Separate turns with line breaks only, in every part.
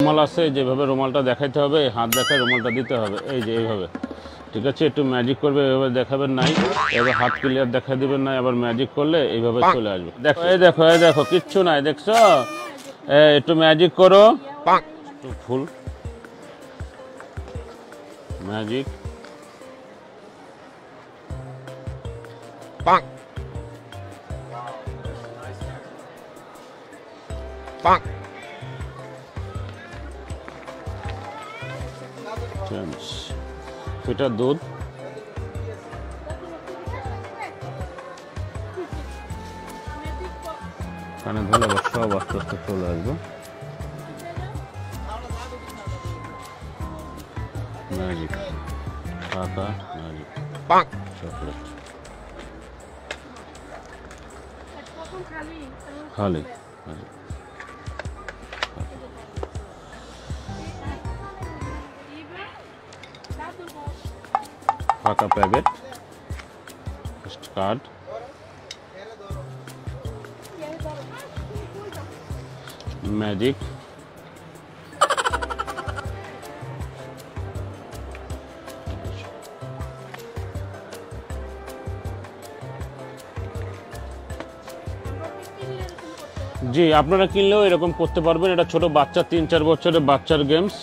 রুমাল আছে, যেভাবে রুমালটা দেখাইতে হবে, হাত দেখায় রুমালটা দিতে হবে, এই যে এইভাবে। ঠিক আছে, একটু ম্যাজিক করবে, এভাবে দেখাবেন নাই, এবার হাত ক্লিয়ার দেখা দিবেন নাই, আবার ম্যাজিক করলে এইভাবে চলে আসবে। দেখো এই দেখো এই দেখো, কিচ্ছু নাই, দেখছো? একটু ম্যাজিক করো, একটু ফুল ম্যাজিক, ফিটার দুধ, কানে ধরে সব আস্তে আস্তে চলে আসবে। ম্যাজিক পাকা, ম্যাজিক চকলেট খালি, ফাঁকা প্যাকেট, কার্ড, ম্যাজিক, জি আপনারা কিনলেও এরকম করতে পারবেন। এটা ছোট বাচ্চা 3-4 বছরের বাচ্চার গেমস।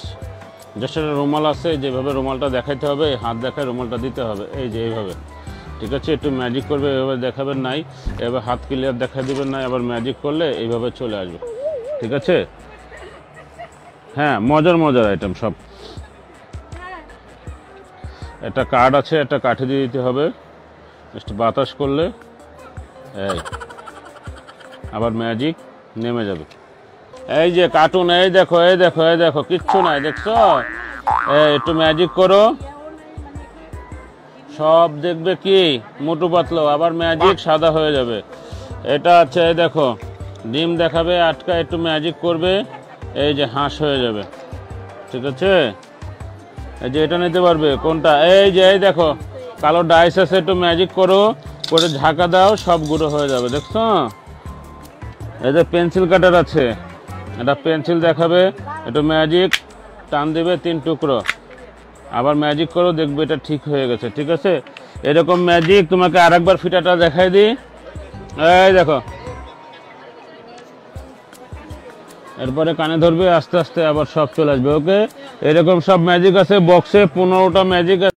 জাস্ট একটা রুমাল আছে, যেভাবে রুমালটা দেখাইতে হবে, হাত দেখায় রুমালটা দিতে হবে, এই যে এইভাবে। ঠিক আছে, একটু ম্যাজিক করবে, এভাবে দেখাবেন নাই, এবার হাত ক্লিয়ার দেখা দিবেন নাই, আবার ম্যাজিক করলে এইভাবে চলে আসবে। ঠিক আছে, হ্যাঁ মজার মজার আইটেম সব। একটা কার্ড আছে, একটা কাঠি দিয়ে দিতে হবে, একটু বাতাস করলে এই আবার ম্যাজিক নেমে যাবে। এই যে কার্টুন, এই দেখো এই দেখো এই দেখো, কিচ্ছু নাই, দেখছো? একটু ম্যাজিক করো, সব দেখবে কি মোটু পাতলো, আবার ম্যাজিক সাদা হয়ে যাবে। এটা আছে, এই দেখো ডিম দেখাবে, আটকা একটু ম্যাজিক করবে, এই যে হাঁস হয়ে যাবে। ঠিক আছে, এই যে এটা নিতে পারবে কোনটা, এই যে এই দেখো কালো ডাইস আছে, একটু ম্যাজিক করো, করে ঝাঁকা দাও, সব গুঁড়ো হয়ে যাবে। দেখছো? এই যে পেন্সিল কাটার আছে, এটা পেন্সিল দেখাবে, একটু ম্যাজিক টান দেবে, 3 টুকরো, আবার ম্যাজিক করো, দেখবে এটা ঠিক হয়ে গেছে। ঠিক আছে, এরকম ম্যাজিক তোমাকে আরেকবার ফিটাটা দেখাই দিই, এই দেখো, এরপরে কানে ধরবে, আস্তে আস্তে আবার সব চলে আসবে। ওকে, এরকম সব ম্যাজিক আছে বক্সে, 15টা ম্যাজিক আছে।